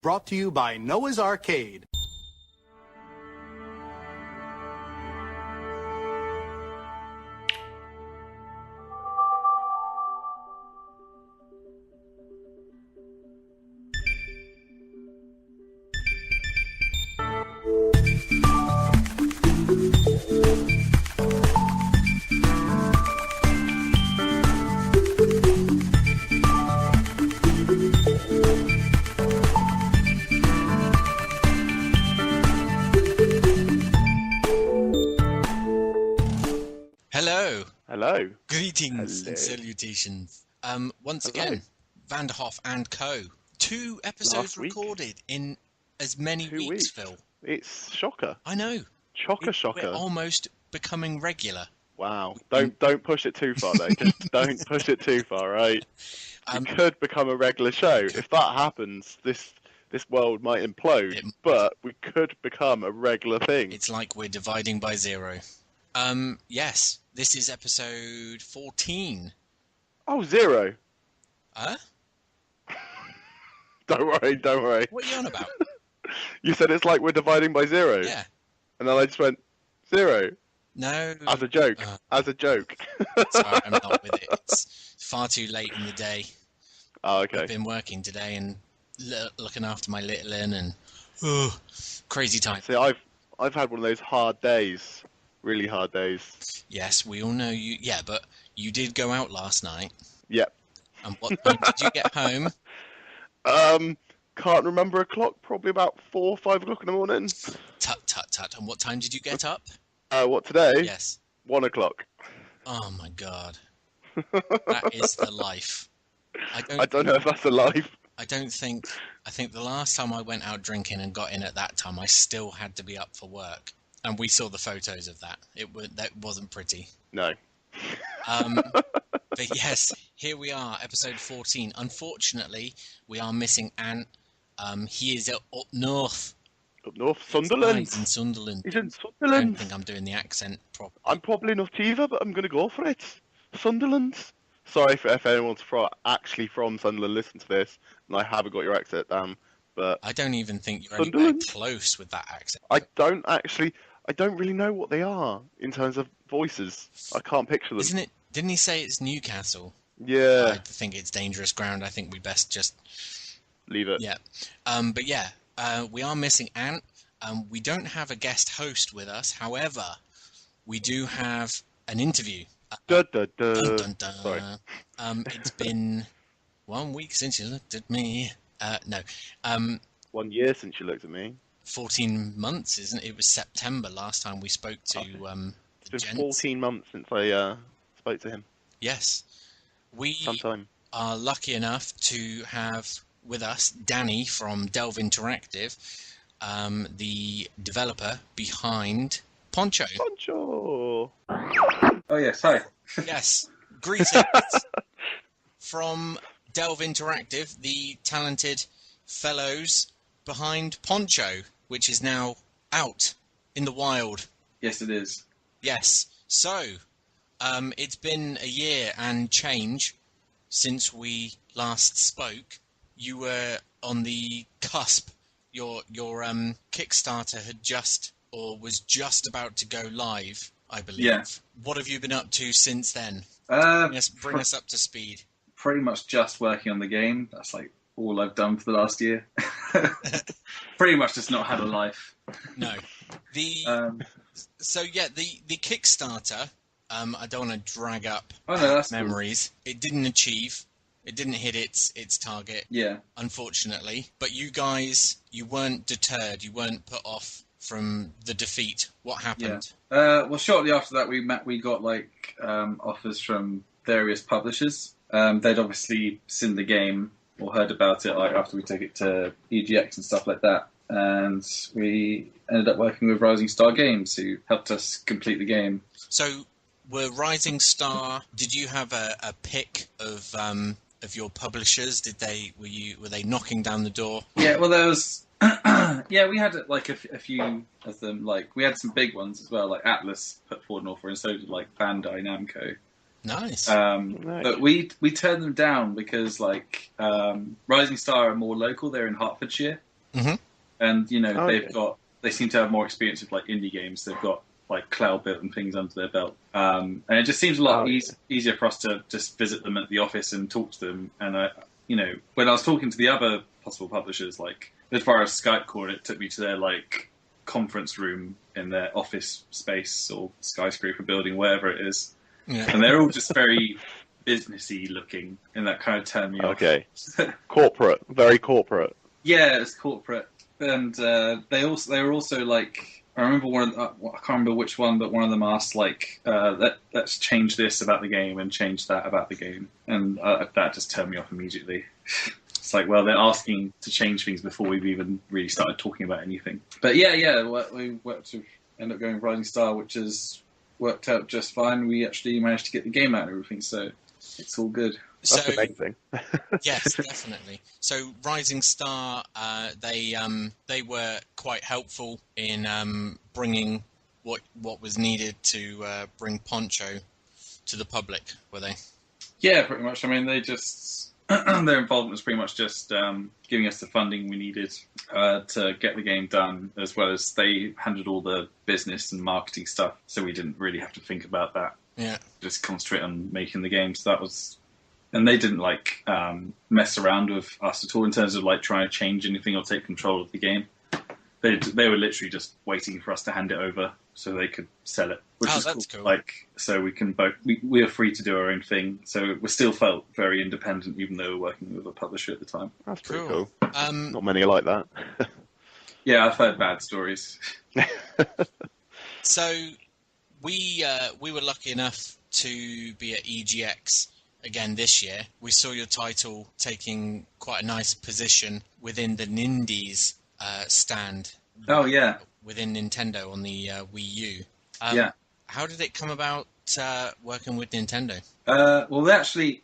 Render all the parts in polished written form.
Brought to you by Noah's Arcade. Hello. Greetings and salutations. Once again, Vanderhoff and Co. 2 episodes recorded in as many weeks, Phil. It's shocker. I know. Shocker. We're almost becoming regular. Wow. Don't push it too far, though. Just don't push it too far, right? We could become a regular show. If that happens, this world might implode, but we could become a regular thing. It's like we're dividing by 0. Yes, this is episode 14. Oh, 0. Huh? Don't worry. What are you on about? You said it's like we're dividing by 0. Yeah. And then I just went, 0. No. As a joke. Sorry, I'm not with it. It's far too late in the day. Oh, okay. I've been working today and looking after my little one and crazy time. See, I've had one of those hard days. Really hard days. Yes, we all know you. Yeah, but you did go out last night. Yep. And what time did you get home? Can't remember a clock. Probably about 4 or 5 o'clock in the morning. Tut. And what time did you get up? What, today? Yes. 1 o'clock. Oh my god. That is the life. I don't know if that's a life. I think the last time I went out drinking and got in at that time, I still had to be up for work. And we saw the photos of that. That wasn't pretty. No. But yes, here we are, episode 14. Unfortunately, we are missing Ant. He is up north. Up north? Sunderland? He's in Sunderland. He's in I Sunderland. don't think I'm doing the accent properly. I'm probably not either, but I'm going to go for it. Sunderland. Sorry if anyone's actually from Sunderland listen to this, and I haven't got your accent down. But I don't even think you're anywhere close with that accent. I don't really know what they are in terms of voices. I can't picture them. Isn't it? Didn't he say it's Newcastle? Yeah. I think it's dangerous ground. I think we best just leave it. Yeah. But yeah, we are missing Ant. We don't have a guest host with us. However, we do have an interview. Dun, dun, dun. Dun, dun, dun. Sorry. It's been 1 week since you looked at me. No. 1 year since you looked at me. 14 months, isn't it? It was September last time we spoke to It's been 14 months since I spoke to him. Yes. We Sometime. are lucky enough to have with us Danny from Delve Interactive, the developer behind Poncho. Poncho! Oh, yes, hi. Yes. Greetings from Delve Interactive, the talented fellows behind Poncho, which is now out in the wild. Yes, it is. Yes. So, it's been a year and change since we last spoke. You were on the cusp. Your Kickstarter was just about to go live, I believe. Yeah. What have you been up to since then? Bring us up to speed. Pretty much just working on the game. That's like all I've done for the last year. Pretty much just not had a life. No. The Kickstarter, I don't want to drag up memories. Cool. It didn't hit its target. Yeah. Unfortunately. But you guys, you weren't deterred, you weren't put off from the defeat. What happened? Yeah. Well, shortly after that we got offers from various publishers. They'd obviously seen the game or heard about it after we took it to EGX and stuff like that. And we ended up working with Rising Star Games, who helped us complete the game. So, were Rising Star? Did you have a pick of your publishers? Were they knocking down the door? Yeah, well, there was. Yeah, we had a few of them. Like we had some big ones as well. Like Atlas put forward an offer, and so did Bandai Namco. Nice. Nice. But we turned them down because Rising Star are more local. They're in Hertfordshire. Mhm. And Okay. they seem to have more experience with like indie games. They've got like cloud built and things under their belt, and it just seems a lot easier for us to just visit them at the office and talk to them. And when I was talking to the other possible publishers, like as far as Skype called it, took me to their like conference room in their office space or skyscraper building, wherever it is, Yeah. and they're all just very businessy looking, and that kind of turned me off. Okay. Corporate, very corporate. Yeah, it's corporate, and they were also like, I remember I can't remember which one, but one of them asked like, let's change this about the game and change that about the game, and that just turned me off immediately. It's like, well, they're asking to change things before we've even really started talking about anything. But yeah, we end up going Rising Star, which has worked out just fine. We actually managed to get the game out and everything, so it's all good. That's the main thing. Yes, definitely. So Rising Star, they were quite helpful in bringing what was needed to bring Poncho to the public, were they? Yeah, pretty much. I mean, they just their involvement was pretty much just giving us the funding we needed to get the game done, as well as they handled all the business and marketing stuff, so we didn't really have to think about that. Yeah. Just concentrate on making the game. So that was. And they didn't like mess around with us at all in terms of like trying to change anything or take control of the game. They were literally just waiting for us to hand it over so they could sell it, which is that's cool. cool. Like, so we can both we are free to do our own thing. So we still felt very independent, even though we were working with a publisher at the time. That's pretty Cool. cool. Not many are like that. Yeah, I've heard bad stories. So we were lucky enough to be at EGX again this year. We saw your title taking quite a nice position within the Nindies stand. Oh yeah, within Nintendo on the Wii U. Yeah. How did it come about working with Nintendo? Well, actually,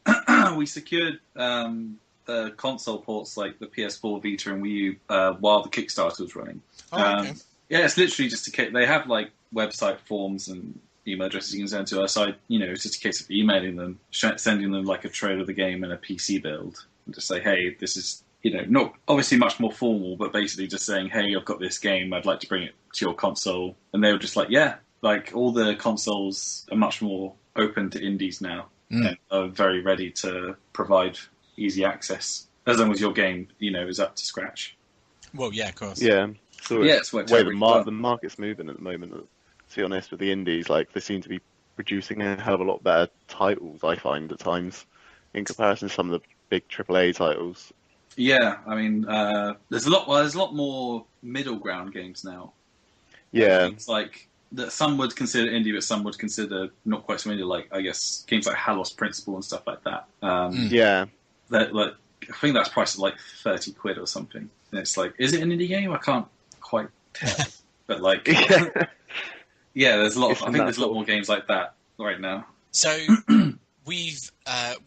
we secured the console ports like the PS4, Vita, and Wii U while the Kickstarter was running. Oh, okay. Yeah, it's literally just a case. They have like website forms and email addresses you can send to us. It's just a case of emailing them, sending them like a trailer of the game and a PC build, and just say, hey, this is, not obviously much more formal, but basically just saying, hey, I've got this game, I'd like to bring it to your console. And they were just like, yeah, like all the consoles are much more open to indies now and are very ready to provide easy access as long as your game, is up to scratch. Well, yeah, of course. Yeah. So it's worked the way out really well. the market's moving at the moment. To be honest, with the indies, like they seem to be producing a hell of a lot better titles, I find at times, in comparison to some of the big AAA titles. Yeah, I mean, there's a lot more middle ground games now. Yeah, It's like that some would consider indie, but some would consider not quite so indie. Like I guess games like Halos Principle and stuff like that. yeah. That like I think that's priced at like £30 or something. And it's like, is it an indie game? I can't quite tell. But like, yeah, there's a lot. I think there's a lot more games like that right now. So we've, I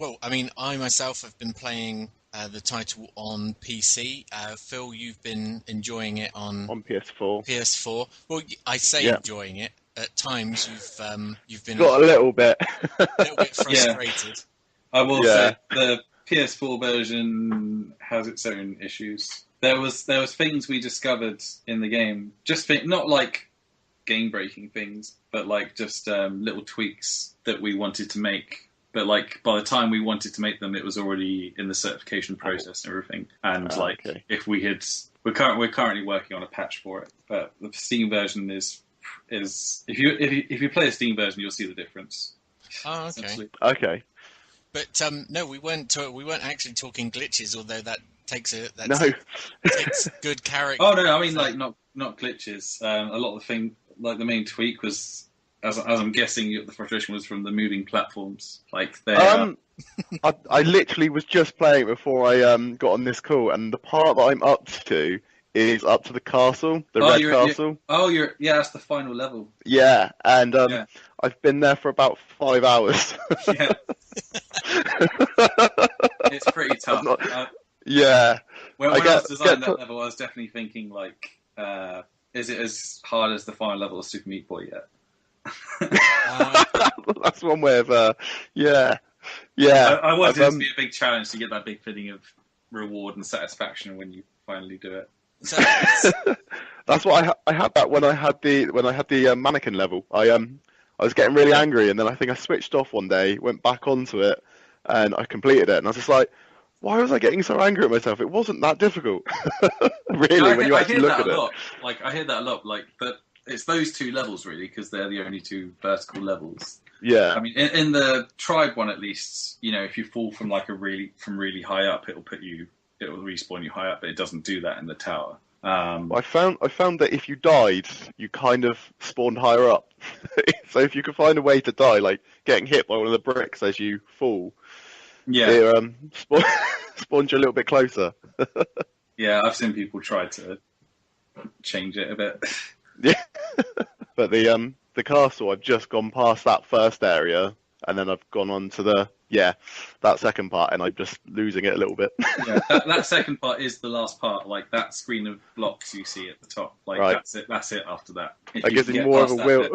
myself have been playing the title on PC. Phil, you've been enjoying it on PS4. PS4. Well, I say enjoying it. At times, you've been Got a little bit frustrated. I will say the PS4 version has its own issues. There was things we discovered in the game, not like game-breaking things, but like just little tweaks that we wanted to make. But like by the time we wanted to make them, it was already in the certification process and everything. And if we had, we're currently working on a patch for it. But the Steam version is if you play a Steam version, you'll see the difference. Oh, okay. Okay. But no, we weren't actually talking glitches, although that takes good character. Oh no, I mean like not glitches. A lot of the thing, like the main tweak was, as I'm guessing, the frustration was from the moving platforms. Like I literally was just playing before I got on this call, and the part that I'm up to is up to the castle, the red castle. That's the final level. Yeah, and I've been there for about 5 hours. Yeah. It's pretty tough. When I was designing that level, I was definitely thinking like, is it as hard as the final level of Super Meat Boy yet? That's one way of I wanted it to be a big challenge to get that big feeling of reward and satisfaction when you finally do it. So That's what I had that when I had the mannequin level. I was getting really angry, and then I think I switched off one day, went back onto it, and I completed it. And I was just like, why was I getting so angry at myself? It wasn't that difficult, really, when you actually look at it. Like I hear that a lot. Like that, it's those two levels really, because they're the only two vertical levels. Yeah. I mean, in the tribe one at least, you know, if you fall from like really high up, it'll respawn you high up, but it doesn't do that in the tower. I found that if you died, you kind of spawned higher up. So if you could find a way to die, like getting hit by one of the bricks as you fall, yeah, it spawns you a little bit closer. Yeah, I've seen people try to change it a bit. Yeah, but the castle, I've just gone past that first area, and then I've gone on to that second part, and I'm just losing it a little bit. Yeah, that second part is the last part. Like that screen of blocks you see at the top. Like Right. that's it. That's it. After that, I guess it's more of a will,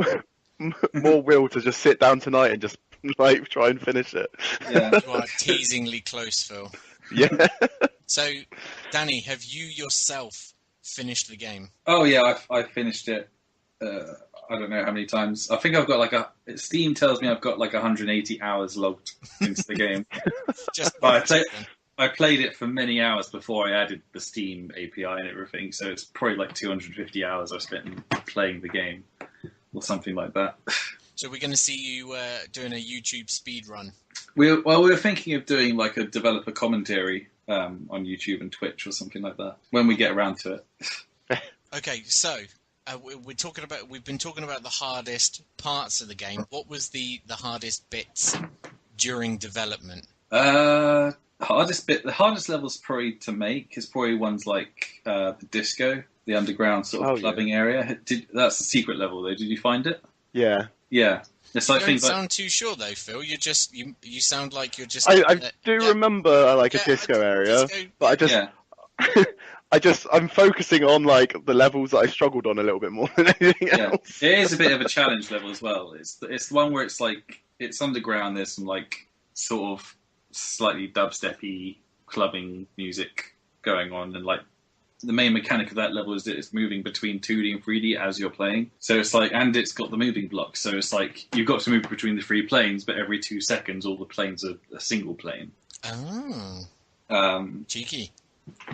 more will to just sit down tonight and just like try and finish it. Yeah. you are teasingly close, Phil. Yeah. So, Danny, have you yourself finished the game? Oh yeah, I finished it. I don't know how many times. I think I've got Steam tells me I've got like 180 hours logged into the game. But I played it for many hours before I added the Steam API and everything, so it's probably like 250 hours I've spent playing the game, or something like that. So we're going to see you doing a YouTube speed run. We were thinking of doing like a developer commentary on YouTube and Twitch or something like that when we get around to it. Okay, so we've been talking about the hardest parts of the game. What was the hardest bits during development? The hardest levels probably to make is probably ones like the disco, the underground sort of clubbing area. That's the secret level though. Did you find it? Yeah. Yeah. It's like you don't sound too sure though, Phil. You sound like you're just. I do remember a disco area, but I'm focusing on like the levels that I struggled on a little bit more than anything else. It is a bit of a challenge level as well. It's the one where it's like it's underground. There's some like sort of slightly dubsteppy clubbing music going on, and like the main mechanic of that level is that it's moving between 2D and 3D as you're playing. So it's like, and it's got the moving blocks. So it's like you've got to move between the 3 planes, but every 2 seconds, all the planes are a single plane. Oh, cheeky.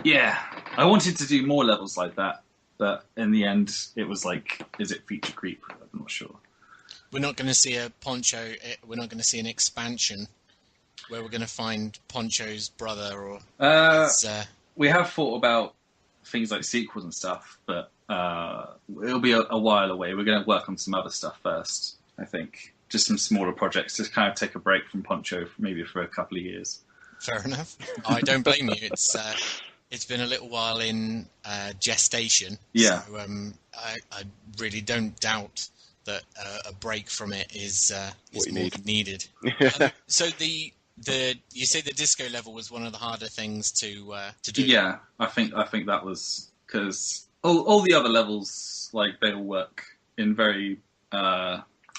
Yeah, I wanted to do more levels like that, but in the end, it was like, is it feature creep? I'm not sure. We're not going to see a Poncho. We're not going to see an expansion where we're going to find Poncho's brother or. We have thought about things like sequels and stuff, but it'll be a while away. We're going to work on some other stuff first, I think. Just some smaller projects, just kind of take a break from Poncho maybe for a couple of years. Fair enough. I don't blame you. It's been a little while in gestation. Yeah. So I really don't doubt that a break from it is more than needed. So you say the disco level was one of the harder things to do. Yeah, I think that was because all the other levels, like, they all work in very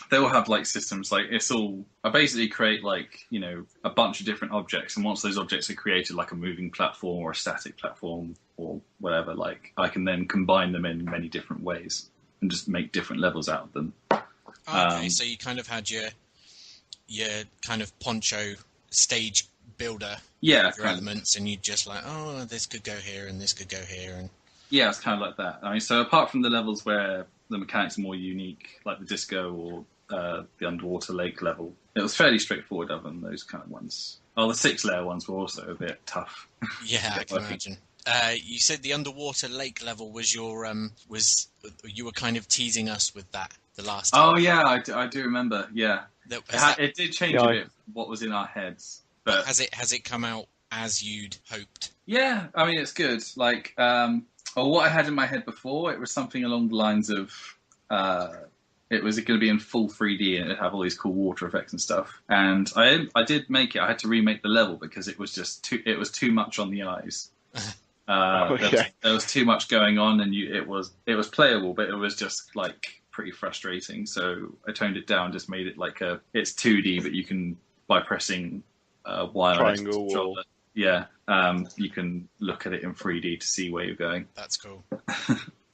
they all have like systems, like it's all I basically create like, you know, a bunch of different objects, and once those objects are created, like a moving platform or a static platform or whatever, like I can then combine them in many different ways and just make different levels out of them. Okay, so you kind of had your kind of Poncho stage builder, your elements, and you just like, oh, this could go here and this could go here, and yeah, it's kind of like that. I mean, so apart from the levels where the mechanics are more unique, like the disco or the underwater lake level, it was fairly straightforward other than those kind of ones. Oh, the 6-layer ones were also a bit tough. Yeah, I can imagine. You said the underwater lake level was your you were kind of teasing us with that the last time. Oh yeah, I do remember. Yeah, it did change a bit what was in our heads, but has it come out as you'd hoped? Yeah, I mean it's good. Like, what I had in my head before, it was something along the lines of it was going to be in full 3D and it'd have all these cool water effects and stuff. And I did make it. I had to remake the level because it was just too much on the eyes. There was too much going on, and it was playable, but it was just like pretty frustrating. So I toned it down, just made it like it's 2D, but you can by pressing Y on triangle controller. Yeah, you can look at it in 3D to see where you're going. That's cool.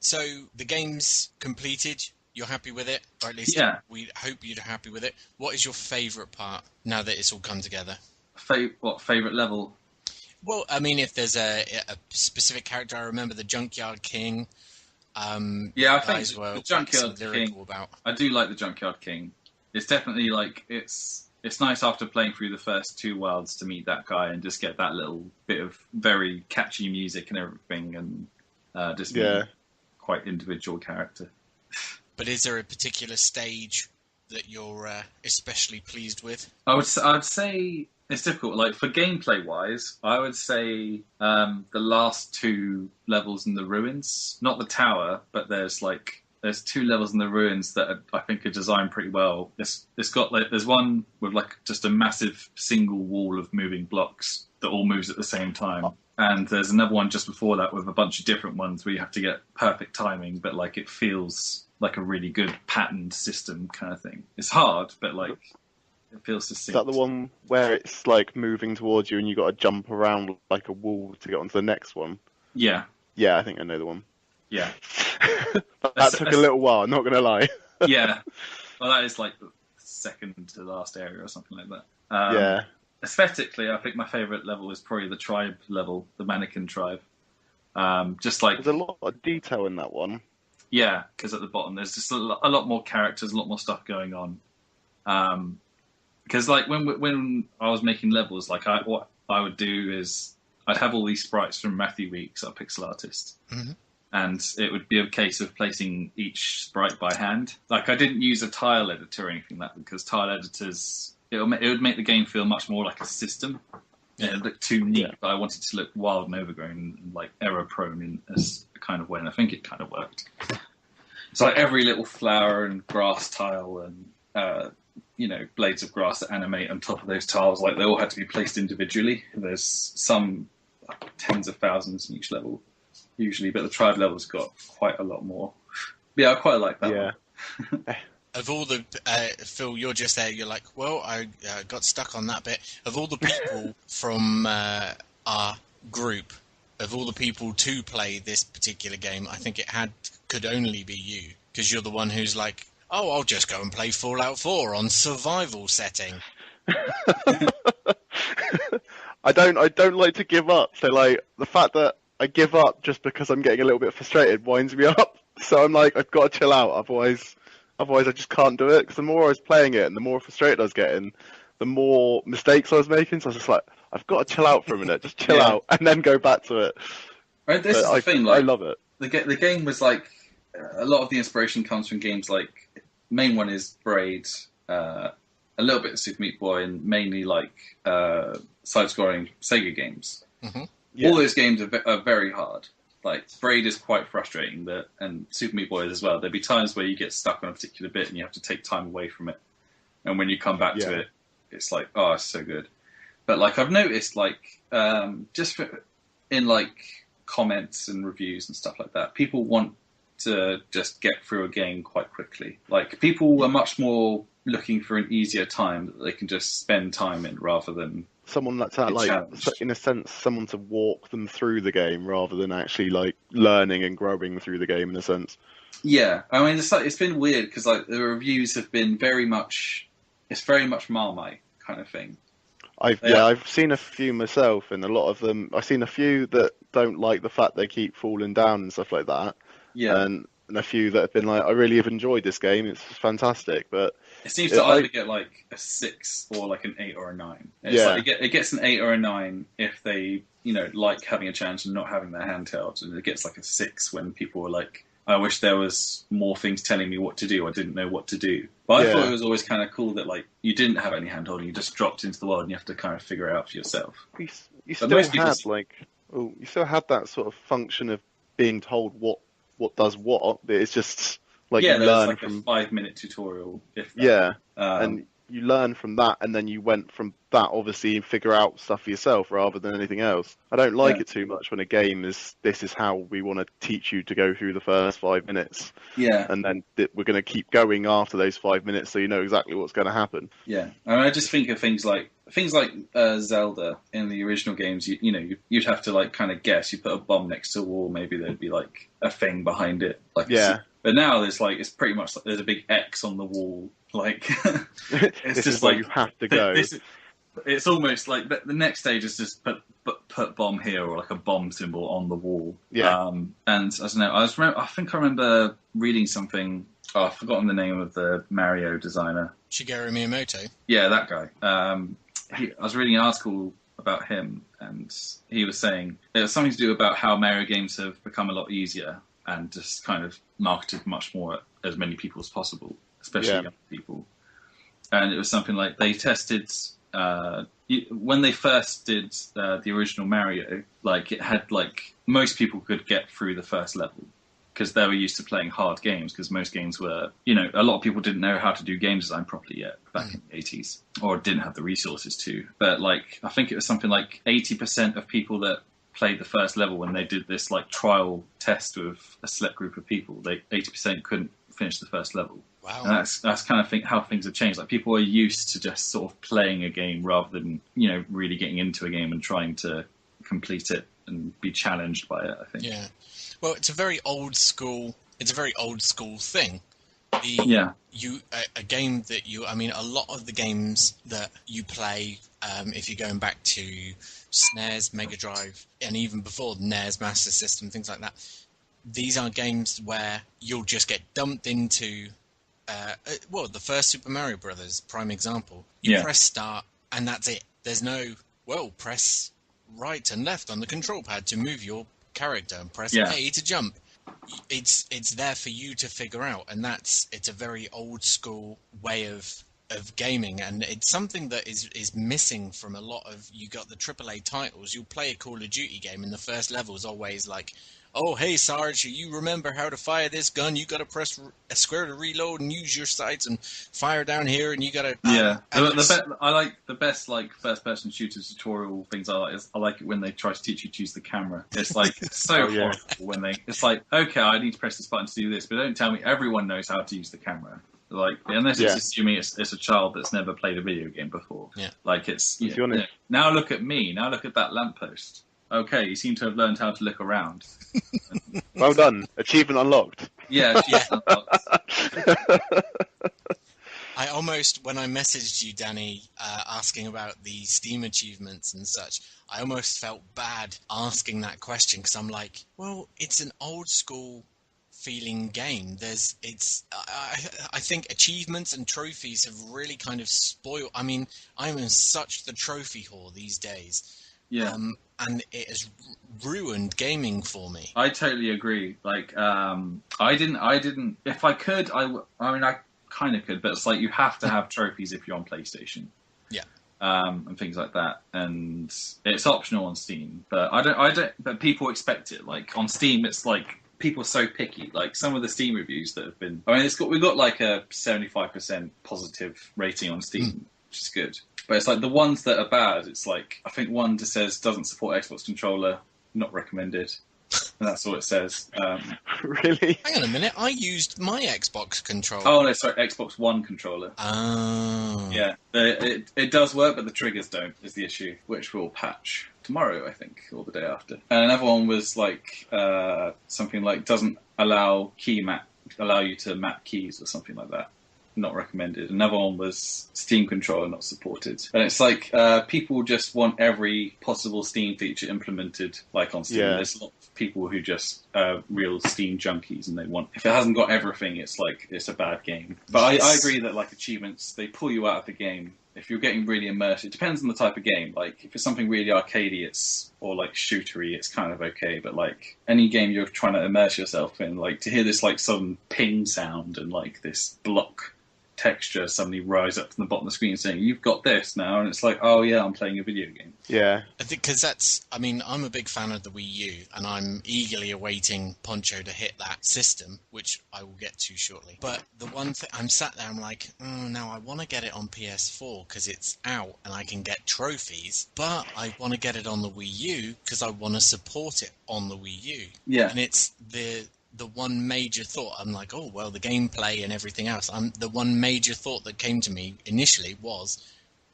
So the game's completed. You're happy with it, or at least we hope you're happy with it. What is your favourite part now that it's all come together? What favourite level? Well, I mean, if there's a specific character, I remember the Junkyard King. I think the Junkyard King. I do like the Junkyard King. It's definitely like it's nice after playing through the first 2 worlds to meet that guy and just get that little bit of very catchy music and everything, and just quite individual character. But is there a particular stage that you're especially pleased with? I'd say it's difficult. Like for gameplay wise, I would say the last 2 levels in the ruins, not the tower, but there's 2 levels in the ruins that I think are designed pretty well. It's got there's one with just a massive single wall of moving blocks that all moves at the same time. And there's another one just before that with a bunch of different ones where you have to get perfect timing, but it feels like a really good patterned system kind of thing. It's hard, but it feels distinct. Is that the one where it's moving towards you and you got to jump around like a wall to get onto the next one? Yeah. Yeah, I think I know the one. Yeah. that took a little while, not going to lie. Yeah. Well, that is the second to last area or something like that. Aesthetically, I think my favourite level is probably the tribe level, the mannequin tribe. There's a lot of detail in that one. Yeah, because at the bottom there's just a lot more characters, a lot more stuff going on. Because when I was making levels, what I would do is I'd have all these sprites from Matthew Weeks, our pixel artist, and it would be a case of placing each sprite by hand. I didn't use a tile editor or anything like that, because tile editors it would make the game feel much more like a system. Yeah. It looked too neat, but I wanted to look wild and overgrown and error prone in a kind of way, and I think it kind of worked. So every little flower and grass tile and blades of grass that animate on top of those tiles, they all had to be placed individually. There's some tens of thousands in each level usually, but the tribe level's got quite a lot more. Yeah, I quite like that one. Of all the Phil, you're just there. You're like, well, I got stuck on that bit. Of all the people from our group, of all the people to play this particular game, I think it could only be you, because you're the one who's like, oh, I'll just go and play Fallout 4 on survival setting. I don't like to give up. So the fact that I give up just because I'm getting a little bit frustrated winds me up. So I'm like, I've got to chill out, otherwise I just can't do it. Because the more I was playing it and the more frustrated I was getting, the more mistakes I was making. So I was just like, I've got to chill out for a minute, just chill out, and then go back to it. Right, this is the thing. I love it. The game was a lot of the inspiration comes from games main one is Braid, a little bit of Super Meat Boy, and mainly side-scrolling Sega games. Mm-hmm. Yeah. All those games are very hard. Braid is quite frustrating, and Super Meat Boy as well. There'd be times where you get stuck on a particular bit and you have to take time away from it. And when you come back to it, it's it's so good. But I've noticed in comments and reviews and stuff like that, people want to just get through a game quite quickly. People are much more looking for an easier time that they can just spend time in rather than someone that's in a sense, someone to walk them through the game rather than actually learning and growing through the game in a sense. Yeah, I mean it's been weird because the reviews have been very much Marmite kind of thing. I've seen a few myself, and a lot of them. I've seen a few that don't like the fact they keep falling down and stuff like that. Yeah, and a few that have been I really have enjoyed this game. It's fantastic, but it seems to either get a 6 or an 8 or a 9. It's it gets an 8 or a 9 if they like having a challenge and not having their handheld, and it gets a 6 when people are I wish there was more things telling me what to do. I didn't know what to do. But I thought it was always kind of cool that you didn't have any handholding. You just dropped into the world and you have to kind of figure it out for yourself. You still had that sort of function of being told what does what. It's just you learn from a 5-minute tutorial. And you learn from that, and then you went from that obviously and figure out stuff for yourself rather than anything else. I don't like it too much when a game is this is how we want to teach you to go through the first 5 minutes. Yeah, and then we're going to keep going after those 5 minutes, so you know exactly what's going to happen. Yeah, I mean, I just think of things like things like Zelda in the original games, you'd have to like kind of guess. You put a bomb next to a wall, maybe there'd be like a thing behind it. Like but now there's like it's pretty much like there's a big X on the wall. Like it's this just is where like you have to go. It's almost like the next stage is just put bomb here or like a bomb symbol on the wall. Yeah. And I don't know. I think I remember reading something. Oh, I've forgotten the name of the Mario designer. Shigeru Miyamoto. Yeah, that guy. I was reading an article about him, and he was saying it was something to do about how Mario games have become a lot easier and just kind of marketed much more at as many people as possible, especially young people. And it was something like they tested when they first did the original Mario. Like it had like most people could get through the first level, because they were used to playing hard games, because most games were, a lot of people didn't know how to do game design properly yet back in the 80s, or didn't have the resources to. But like, I think it was something like 80% of people that played the first level when they did this like trial test with a select group of people, 80% couldn't finish the first level. Wow. And that's kind of how things have changed. Like people are used to just sort of playing a game rather than, really getting into a game and trying to complete it and be challenged by it, I think. Yeah. Well, it's a very old school thing. A game that a lot of the games that you play, if you're going back to SNES, Mega Drive, and even before the NES, Master System, things like that, these are games where you'll just get dumped into, the first Super Mario Brothers, prime example. You press start, and that's it. There's no, press right and left on the control pad to move your character and press A to jump. It's there for you to figure out, and it's a very old school way of gaming, and it's something that is missing from a lot of, you got the AAA titles. You'll play a Call of Duty game and the first level is always like, oh hey Sarge, you remember how to fire this gun, you gotta press a square to reload and use your sights and fire down here, and you gotta I like the best like first person shooter tutorial things I like it when they try to teach you to use the camera. It's like so horrible when it's like, okay, I need to press this button to do this, but don't tell me everyone knows how to use the camera. Like, unless it's assuming it's a child that's never played a video game before. Yeah. Like now look at me, now look at that lamppost. Okay, you seem to have learned how to look around. Well done. Achievement unlocked. Yeah, unlocked. I almost, when I messaged you, Danny, asking about the Steam achievements and such, I almost felt bad asking that question, because I'm like, well, it's an old school feeling game. I think achievements and trophies have really kind of spoiled. I mean, I'm in such the trophy whore these days. Yeah. And it has ruined gaming for me. I totally agree. Like, I didn't. If I could, I kind of could, but it's like you have to have trophies if you're on PlayStation. Yeah. And things like that, and it's optional on Steam. But I don't. But people expect it. Like on Steam, it's like people are so picky. Like some of the Steam reviews that have been. I mean, we've got like a 75% positive rating on Steam, which is good. But it's like the ones that are bad, it's like, I think one just says doesn't support Xbox controller, not recommended. And that's all it says. Really? Hang on a minute, I used my Xbox controller. Oh, no, sorry, Xbox One controller. Oh. Yeah, it does work, but the triggers don't, is the issue, which we'll patch tomorrow, I think, or the day after. And another one was like something like doesn't allow you to map keys or something like that. Not recommended. Another one was Steam controller not supported. And it's like people just want every possible Steam feature implemented, like on Steam. Yeah. There's a lot of people who just real Steam junkies, and they want, if it hasn't got everything, it's like it's a bad game. But I agree that like achievements, they pull you out of the game. If you're getting really immersed, it depends on the type of game. Like if it's something really arcadey, or like shootery, it's kind of okay. But like any game you're trying to immerse yourself in, like to hear this like sudden ping sound and like this block texture suddenly rise up from the bottom of the screen saying you've got this now, and it's like, oh yeah, I'm playing a video game. Yeah, I think because I'm a big fan of the Wii U, and I'm eagerly awaiting Poncho to hit that system, which I will get to shortly. But the one thing, I'm sat there, I'm like, now I want to get it on PS4 because it's out and I can get trophies, but I want to get it on the Wii U because I want to support it on the Wii U. Yeah, and it's the one major thought, I'm like, oh, well, the gameplay and everything else. The one major thought that came to me initially was,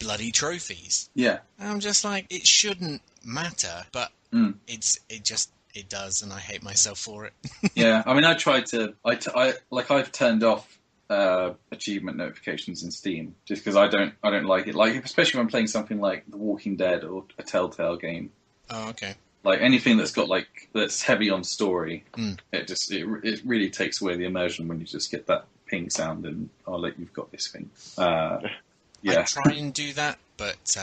bloody trophies. Yeah. And I'm just like, it shouldn't matter, but it does, and I hate myself for it. Yeah, I mean, I've turned off achievement notifications in Steam just because I don't like it. Like, especially when I'm playing something like The Walking Dead or a Telltale game. Oh, okay. Like anything that's got that's heavy on story, it really takes away the immersion when you just get that ping sound and you've got this thing. Yeah. I try and do that, but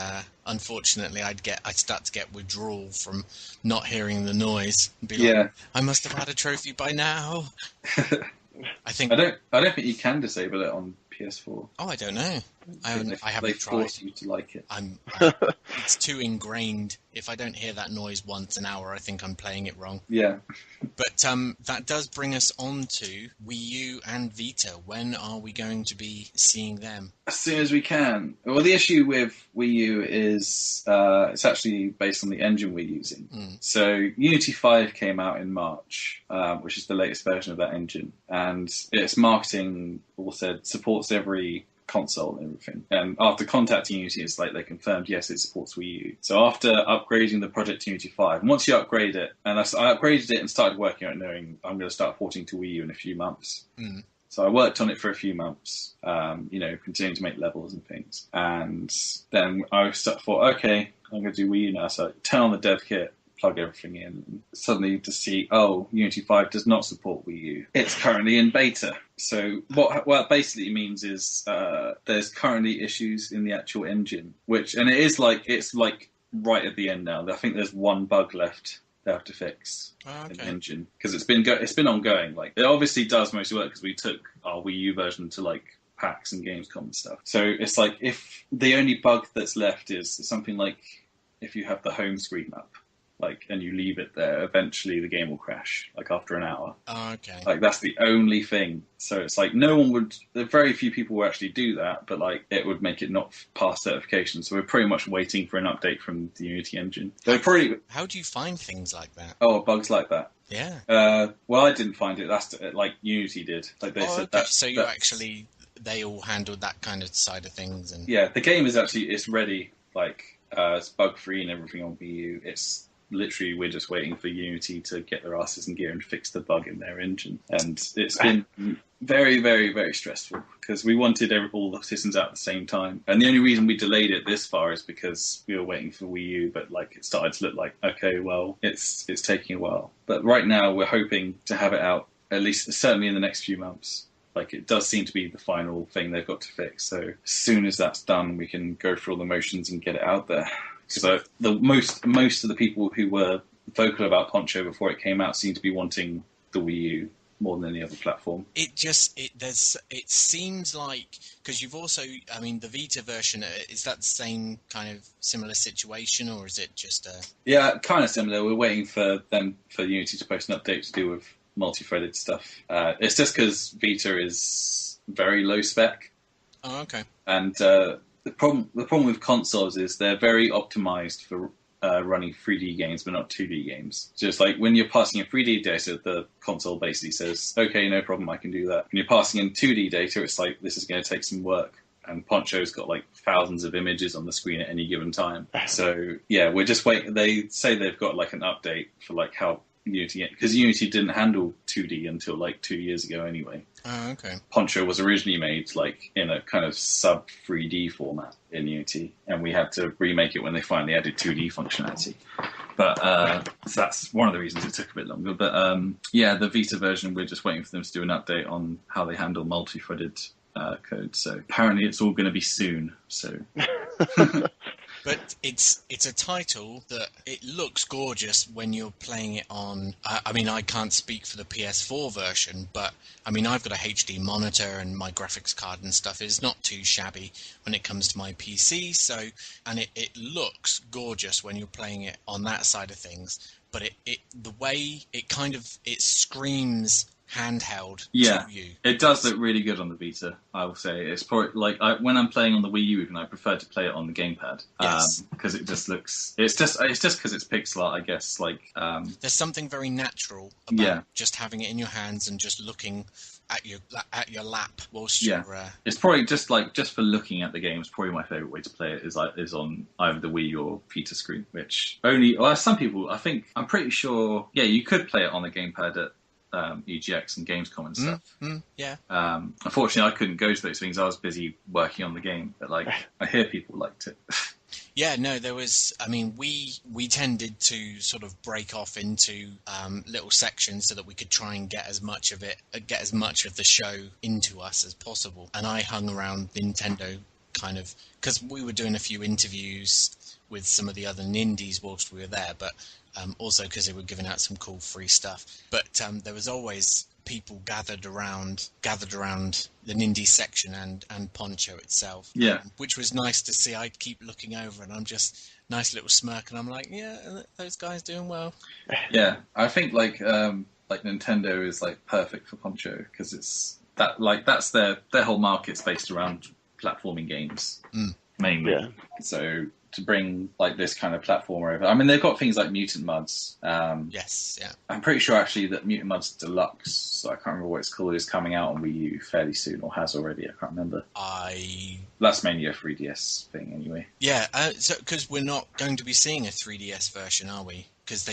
unfortunately, I'd start to get withdrawal from not hearing the noise. And be like, I must have had a trophy by now. I don't think you can disable it on PS4. Oh, I don't know. I haven't tried. They force you to like it. It's too ingrained. If I don't hear that noise once an hour, I think I'm playing it wrong. Yeah. But that does bring us on to Wii U and Vita. When are we going to be seeing them? As soon as we can. Well, the issue with Wii U is it's actually based on the engine we're using. So Unity 5 came out in March, which is the latest version of that engine. And its marketing all said supports every console and everything. And after contacting Unity, it's like they confirmed, yes, it supports Wii U. So after upgrading the project to Unity 5, and once you upgrade it, and I upgraded it and started working on it knowing I'm going to start porting to Wii U in a few months. So I worked on it for a few months, continuing to make levels and things. And then I thought, okay, I'm going to do Wii U now. So I turn on the dev kit, plug everything in, and suddenly to see, Unity 5 does not support Wii U. It's currently in beta. So what it basically means is there's currently issues in the actual engine, it's right at the end now. I think there's one bug left they have to fix in the engine because it's been ongoing. Like, it obviously does most work because we took our Wii U version to like PAX and Gamescom and stuff. So it's like if the only bug that's left is something like if you have the home screen up, and you leave it there, eventually the game will crash, after an hour. Oh, okay. That's the only thing. So it's very few people will actually do that, but it would make it not pass certification. So we're pretty much waiting for an update from the Unity engine. How do you find things like that? Oh, bugs like that? Yeah. Well, I didn't find it. That's Unity did. They said that. So they all handled that kind of side of things. And yeah, the game it's ready. It's bug free and everything on Wii U. It's literally, we're just waiting for Unity to get their asses in gear and fix the bug in their engine. And it's been very, very, very stressful because we wanted all the systems out at the same time. And the only reason we delayed it this far is because we were waiting for Wii U, but it started to look like, okay, well, it's taking a while. But right now we're hoping to have it out, at least certainly in the next few months. It does seem to be the final thing they've got to fix. So as soon as that's done, we can go through all the motions and get it out there. So most of the people who were vocal about Poncho before it came out seem to be wanting the Wii U more than any other platform. It seems like, because you've also, the Vita version, is that the same kind of similar situation, or is it just a... Yeah, kind of similar. We're waiting for Unity to post an update to do with multi-threaded stuff. It's just because Vita is very low spec. Oh, okay. And the problem with consoles is they're very optimized for running 3D games, but not 2D games. Just when you're passing in 3D data, the console basically says, okay, no problem, I can do that. When you're passing in 2D data, it's this is going to take some work. And Poncho's got thousands of images on the screen at any given time. So yeah, we're just waiting. They say they've got an update for how Unity, because Unity didn't handle 2D until 2 years ago anyway. Oh, okay. Poncho was originally made in a kind of sub 3D format in Unity, and we had to remake it when they finally added 2D functionality. But so that's one of the reasons it took a bit longer. But the Vita version, we're just waiting for them to do an update on how they handle multi-threaded code. So apparently it's all going to be soon. So. But it's a title that it looks gorgeous when you're playing it on... I can't speak for the PS4 version, but I've got a HD monitor and my graphics card and stuff is not too shabby when it comes to my PC. And it looks gorgeous when you're playing it on that side of things. But the way it screams handheld Yeah, to you. it does look really good on the Vita. I will say it's probably like when I'm playing on the Wii U, even I prefer to play it on the gamepad. Yes. Because it just looks. It's just because it's pixel art, I guess. Like there's something very natural about just having it in your hands and just looking at your lap whilst you're. It's probably just for looking at the game. It's probably my favorite way to play it is on either the Wii or Vita screen. Which some people, I'm pretty sure. Yeah, you could play it on the gamepad at EGX and Gamescom and stuff. Yeah. Unfortunately, I couldn't go to those things. I was busy working on the game, but I hear people liked it. Yeah, no, there was. I mean, we tended to sort of break off into little sections so that we could try and get as much of the show into us as possible. And I hung around Nintendo kind of because we were doing a few interviews with some of the other Nindies whilst we were there, but also because they were giving out some cool free stuff. But there was always people gathered around the Nindy section and Poncho itself. Yeah. Which was nice to see. I'd keep looking over and I'm just nice little smirk and I'm like, yeah, those guys doing well. Yeah, I think Nintendo is perfect for Poncho because it's that's their whole market's based around platforming games mainly. Yeah. So to bring this kind of platformer over. I mean, they've got things like Mutant Mudds. Yes, yeah. I'm pretty sure actually that Mutant Mudds Deluxe, so I can't remember what it's called, is coming out on Wii U fairly soon, or has already. I can't remember. That's mainly a 3DS thing, anyway. Yeah, so because we're not going to be seeing a 3DS version, are we? Because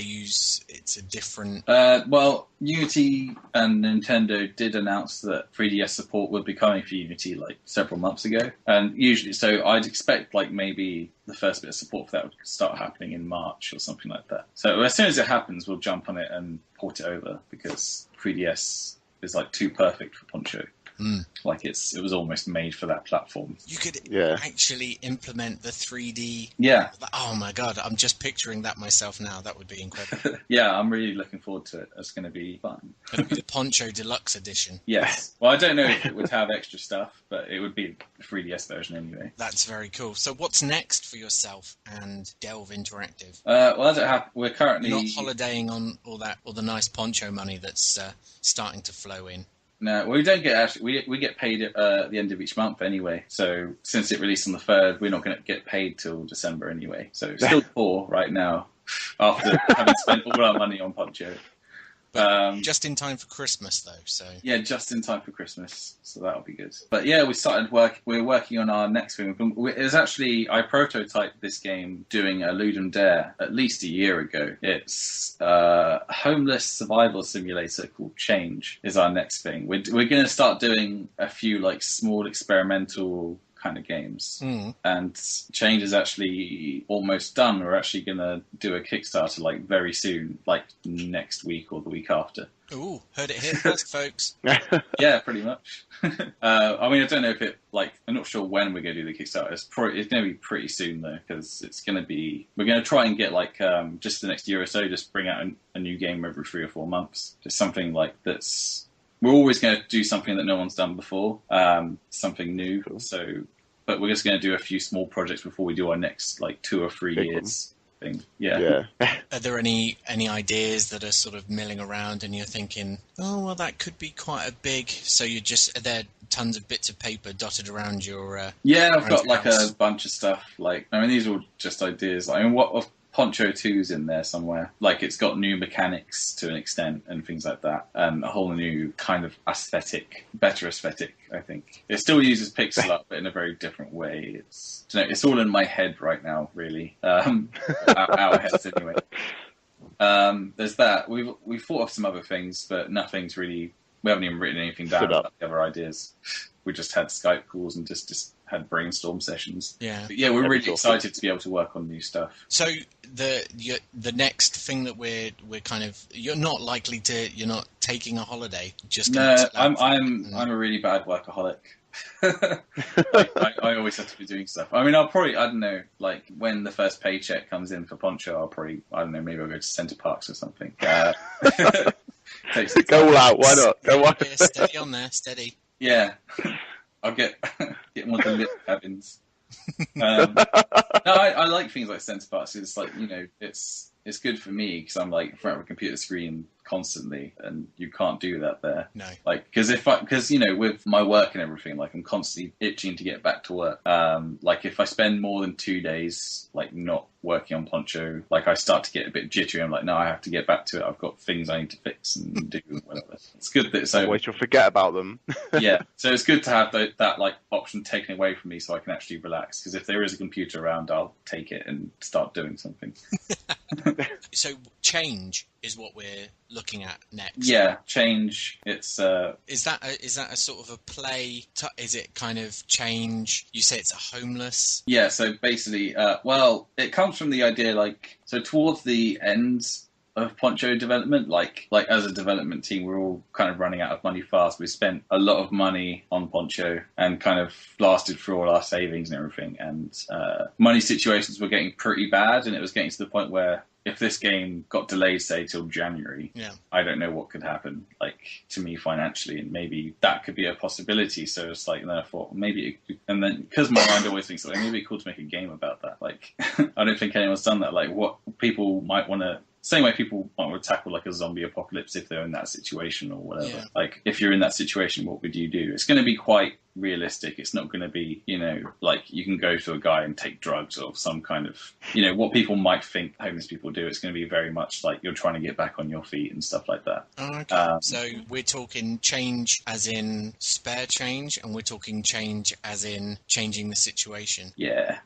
it's a different. Well, Unity and Nintendo did announce that 3DS support would be coming for Unity several months ago, and usually, so I'd expect maybe the first bit of support for that would start happening in March or something like that. So as soon as it happens, we'll jump on it and port it over because 3DS is too perfect for Poncho. It was almost made for that platform. You could actually implement the 3D. Yeah. Oh my god, I'm just picturing that myself now. That would be incredible. Yeah, I'm really looking forward to it. It's going to be fun. It'll be the Poncho Deluxe Edition. Yes. Well, I don't know if it would have extra stuff, but it would be the 3DS version anyway. That's very cool. So what's next for yourself and Delve Interactive? Well, as it happens, we're currently... You're not holidaying on all the nice Poncho money that's starting to flow in. No, we don't get we get paid at the end of each month anyway. So since it released on the 3rd, we're not going to get paid till December anyway. So still poor right now after having spent all our money on Poncho. Just in time for Christmas, though. So yeah, just in time for Christmas. So that'll be good. But yeah, we're working on our next thing. I prototyped this game doing a Ludum Dare at least a year ago. It's a homeless survival simulator called Change is our next thing. We're going to start doing a few small experimental kind of games, and Change is actually almost done. We're actually going to do a Kickstarter very soon, next week or the week after. Ooh, heard it here first, folks. Yeah, pretty much. I mean, I don't know if it I'm not sure when we're going to do the Kickstarter. It's going to be pretty soon though, because we're going to try and get just the next year or so, just bring out a new game every 3 or 4 months, just something that's. We're always going to do something that no one's done before, something new. Cool. But we're just going to do a few small projects before we do our next 2 or 3 years thing. Yeah. Are there any ideas that are sort of milling around and you're thinking, oh, well, that could be quite a big... So are there tons of bits of paper dotted around your... Yeah, I've got a bunch of stuff. These are all just ideas. What... Poncho 2's in there somewhere. It's got new mechanics to an extent and things like that, and a whole new kind of better aesthetic, I think. It still uses pixel art, but in a very different way. It's all in my head right now, really. Our heads, anyway. There's that. We've thought of some other things, but nothing's really... We haven't even written anything down about the other ideas. We just had Skype calls and just had brainstorm sessions. Yeah. But yeah, we're really excited to be able to work on new stuff. So the next thing that we're kind of you're not taking a holiday. I'm a really bad workaholic. I always have to be doing stuff. I mean, I don't know, when the first paycheck comes in for Poncho, maybe I'll go to Centre Parks or something. Go all out, why not? Go on. Yeah, steady on there, steady. Yeah. I'll get one of the lit cabins. No, I like things like Centre Parks. It's it's good for me because I'm in front of a computer screen constantly, and you can't do that there. No. Like, because you know, with my work and everything, like I'm constantly itching to get back to work. Like if I spend more than 2 days like not working on Poncho, like I start to get a bit jittery. I'm like, no, I have to get back to it. I've got things I need to fix and do and whatever. It's good that it's over. Otherwise you'll forget about them. Yeah, so it's good to have that like option taken away from me so I can actually relax. Because if there is a computer around, I'll take it and start doing something. So change is what we're looking at next. Yeah, change. It's Is that a sort of a play? Is it kind of change? You say it's a homeless. yeah. So basically, well, it comes from the idea like so towards the end of Poncho development, like as a development team, we're all kind of running out of money fast. We spent a lot of money on Poncho and kind of blasted through all our savings and everything. And money situations were getting pretty bad, and it was getting to the point where if this game got delayed, say, till January, I don't know what could happen, like, to me financially, and maybe that could be a possibility. So it's like, then I thought, maybe, and then, because my mind always thinks, like, maybe it'd be cool to make a game about that. Like, I don't think anyone's done that. Like, what people might want to, same way people might want to tackle, like, a zombie apocalypse if they're in that situation or whatever. Yeah. Like, if you're in that situation, what would you do? It's going to be quite realistic. It's not going to be, you know, like you can go to a guy and take drugs or some kind of, you know, what people might think homeless people do. It's going to be very much like you're trying to get back on your feet and stuff like that. Okay. So we're talking change as in spare change, and we're talking change as in changing the situation. Yeah.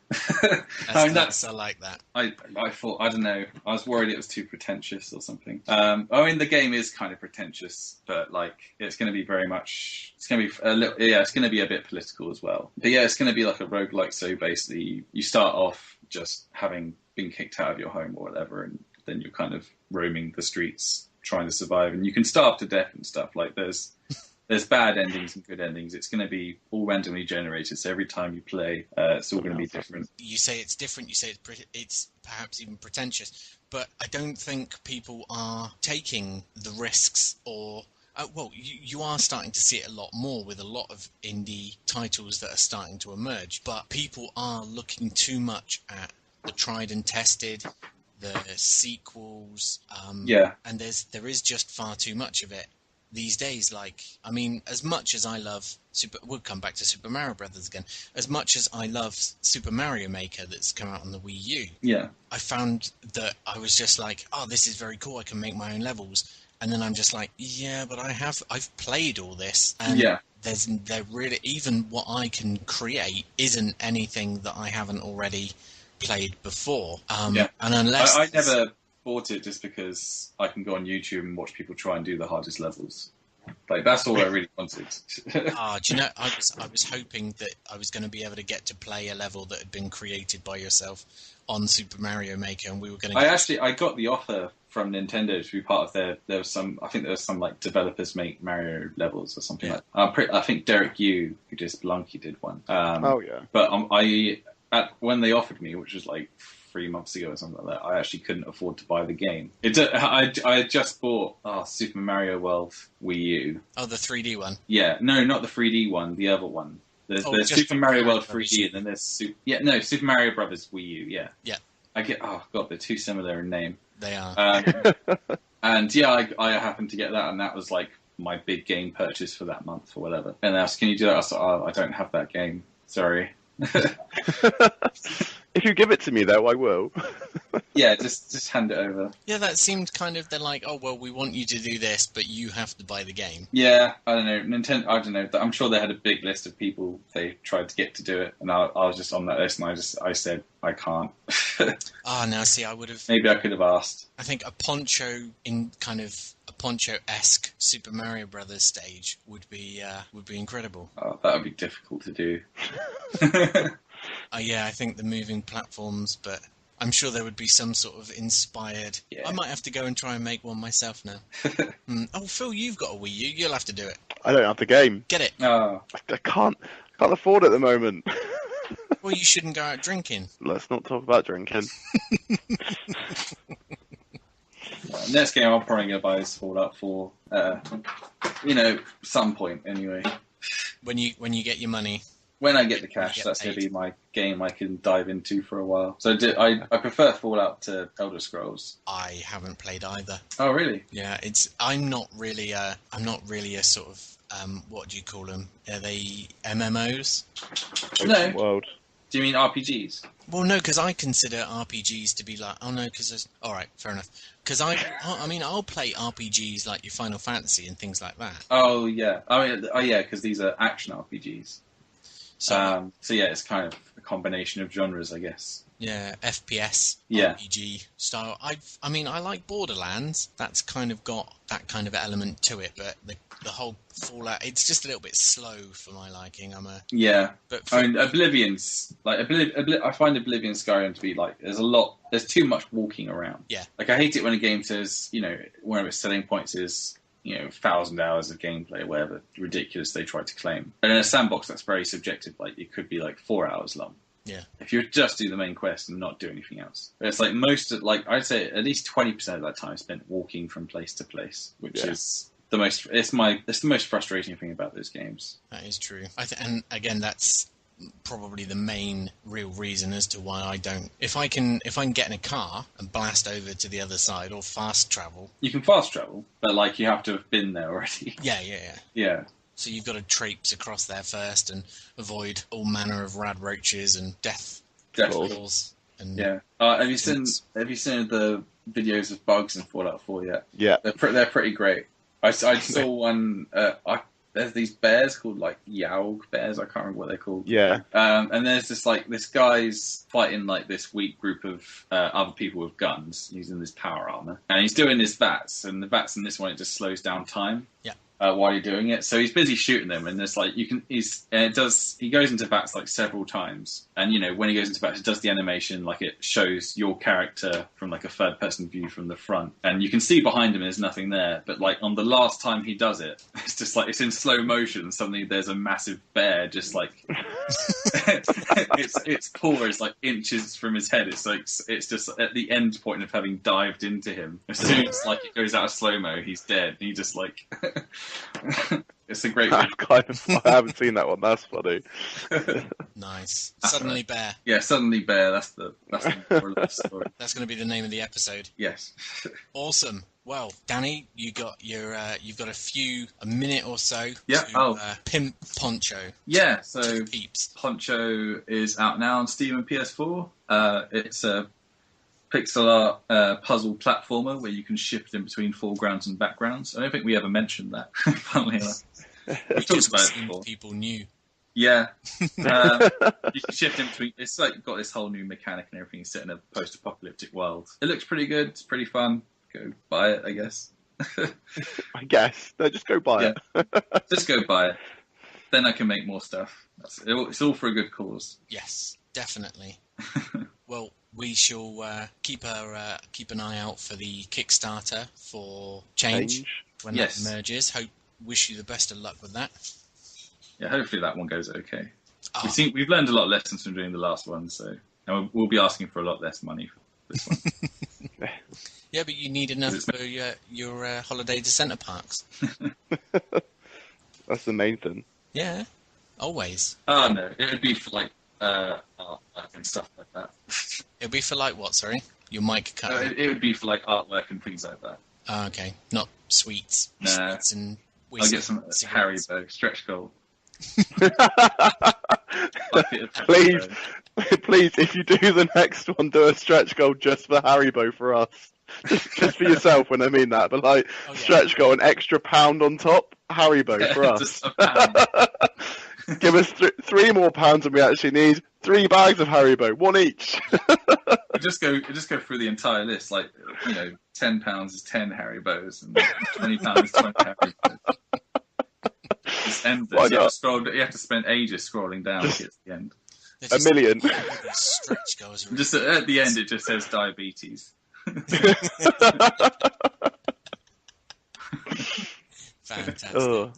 I like that. I thought, I don't know, I was worried it was too pretentious or something. I mean, the game is kind of pretentious, but like it's going to be very much, it's going to be a little, yeah, it's going to be a bit political as well. But yeah, it's going to be like a roguelike. So basically, you start off just having been kicked out of your home or whatever, and then you're kind of roaming the streets trying to survive. And you can starve to death and stuff. Like there's bad endings and good endings. It's going to be all randomly generated. So every time you play, it's all going to be different. You say it's different. You say it's perhaps even pretentious. But I don't think people are taking the risks or... well, you are starting to see it a lot more with a lot of indie titles that are starting to emerge, but people are looking too much at the tried and tested, the sequels, and there is just far too much of it these days. Like, I mean, as much as I love we'll come back to Super Mario Brothers again. As much as I love Super Mario Maker that's come out on the Wii U, I found that I was just like, oh, this is very cool. I can make my own levels. And then I'm just like, yeah, but I've played all this, and there really, even what I can create isn't anything that I haven't already played before. And unless I never bought it just because I can go on YouTube and watch people try and do the hardest levels. Like that's all I really wanted. Do you know? I was hoping that I was going to be able to get to play a level that had been created by yourself on Super Mario Maker, and we were going to. I got the offer from Nintendo to be part of there was some like developers make Mario levels or something like that. I think Derek Yu, who did Spelunky, did one. But when they offered me, which was like 3 months ago or something like that, I actually couldn't afford to buy the game. I had just bought Super Mario World Wii U. Oh, the 3D one? Yeah, no, not the 3D one, the other one. There's Super Mario World 3D, and then there's Super Mario Brothers Wii U, yeah. They're too similar in name. They are. And I happened to get that, and that was like my big game purchase for that month or whatever. And they asked, can you do that? I was like, I don't have that game. Sorry. If you give it to me, though, I will. Yeah, just hand it over. Yeah, that seemed kind of, they're like, oh, well, we want you to do this, but you have to buy the game. Yeah, I don't know. Nintendo, I don't know. I'm sure they had a big list of people they tried to get to do it, and I was just on that list, and I said, I can't. Now see, I would have... Maybe I could have asked. I think a Poncho in kind of a Poncho-esque Super Mario Brothers stage would be incredible. Oh, that would be difficult to do. Yeah, I think the moving platforms, but I'm sure there would be some sort of inspired... Yeah. I might have to go and try and make one myself now. Oh, Phil, you've got a Wii U. You'll have to do it. I don't have the game. Get it. Oh. I can't afford it at the moment. Well, you shouldn't go out drinking. Let's not talk about drinking. Next game I'm probably going to buy is Fallout 4. Some point anyway. When you get your money. When I get the cash, get that's going to paid. be my game I can dive into for a while. So I prefer Fallout to Elder Scrolls. I haven't played either. Oh, really? Yeah, I'm not really a sort of what do you call them? Are they MMOs? No. World. Do you mean RPGs? Well, no, because I consider RPGs to be like, oh no, because all right, fair enough. Because I mean, I'll play RPGs like your Final Fantasy and things like that. Oh, yeah. Because these are action RPGs. So yeah, it's kind of a combination of genres, I guess. yeah, FPS, Yeah. RPG style. I mean, I like Borderlands. That's kind of got that kind of element to it, but the whole Fallout, it's just a little bit slow for my liking. Yeah. But I mean, Oblivion's like I find Oblivion Skyrim to be like there's too much walking around. Yeah. Like I hate it when a game says, one of its selling points is 1,000 hours of gameplay, whatever ridiculous they try to claim. And in a sandbox, that's very subjective. Like it could be like 4 hours long. Yeah. If you just do the main quest and not do anything else, but it's like I'd say at least 20% of that time spent walking from place to place, which is the most. It's the most frustrating thing about those games. that is true. And again, that's probably the main real reason as to why I don't. If I can get in a car and blast over to the other side or fast travel. You can fast travel, but like you have to have been there already. Yeah. So you've got to traipse across there first and avoid all manner of rad roaches and death balls. And yeah. Have you seen the videos of bugs in Fallout 4 yet? Yeah. They're pretty great. I saw one. There's these bears called like Yaug bears. I can't remember what they're called. Yeah. And there's this guy's fighting like this weak group of other people with guns using this power armor, and he's doing his VATS, and the VATS in this one it just slows down time. Yeah. While you're doing it, so he's busy shooting them, and there's like he goes into VATS like several times, and when he goes into VATS, it does the animation like it shows your character from like a third person view from the front, and you can see behind him there's nothing there, but like on the last time he does it, it's just like it's in slow motion. Suddenly there's a massive bear just like its paw is like inches from his head. It's like it's just at the end point of having dived into him. As soon as like it goes out of slow mo, he's dead. And he just like. It's a great I haven't seen that one. That's funny. Nice. Suddenly Bear. Yeah, Suddenly Bear. That's the moral of the story. That's going to be the name of the episode. Yes. Awesome. Well, Danny, you've got a minute or so yeah. to pimp Poncho. Yeah. So peeps. Poncho is out now on Steam and PS4. It's a pixel art puzzle platformer where you can shift in between foregrounds and backgrounds. I don't think we ever mentioned that. Funnily enough, we talked about it before. People knew. Yeah, you can shift in between. It's like got this whole new mechanic and everything set in a post-apocalyptic world. It looks pretty good. It's pretty fun. Go buy it, I guess. I guess. No, just go buy it. Just go buy it. Then I can make more stuff. It's all for a good cause. Yes, definitely. Well, we shall keep an eye out for the Kickstarter for Change when that emerges. Wish you the best of luck with that. Yeah, hopefully that one goes okay. Oh. We've learned a lot of lessons from doing the last one, so and we'll be asking for a lot less money for this one. Yeah, but you need enough for your holiday to Centre Parks. That's the main thing. Yeah, always. Oh no, it would be for like art and stuff like that. It would be for like what? Sorry, your mic cut. It would be for like artwork and things like that. Oh, okay, not sweets. Nah. Sweets and I'll get some Haribo stretch goal. Please, if you do the next one, do a stretch goal just for Haribo for us. Just for yourself when I mean that, but like stretch goal, an extra £1 on top, Haribo for us. Just a pound. Give us 3 more pounds than we actually need. 3 bags of Haribo, 1 each. Just go through the entire list. Like £10 is 10 Haribos, and £20 is 20 Haribos. It's endless. You have to spend ages scrolling down to get to the end. A million. Stretch goals. Just at the end, it just says diabetes. Fantastic.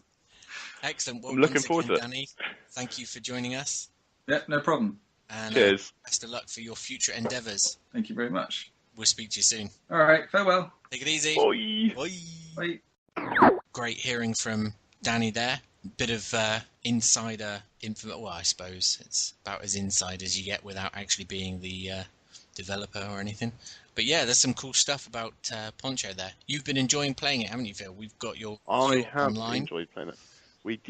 Excellent. Well, I'm looking forward to it. Danny, thank you for joining us. Yeah, no problem. And cheers. Best of luck for your future endeavours. Thank you very much. We'll speak to you soon. All right, farewell. Take it easy. Bye. Bye. Bye. Great hearing from Danny there. bit of insider info. Well, I suppose it's about as inside as you get without actually being the developer or anything. But yeah, there's some cool stuff about Poncho there. You've been enjoying playing it, haven't you, Phil? We've got your I review have online. enjoyed playing it.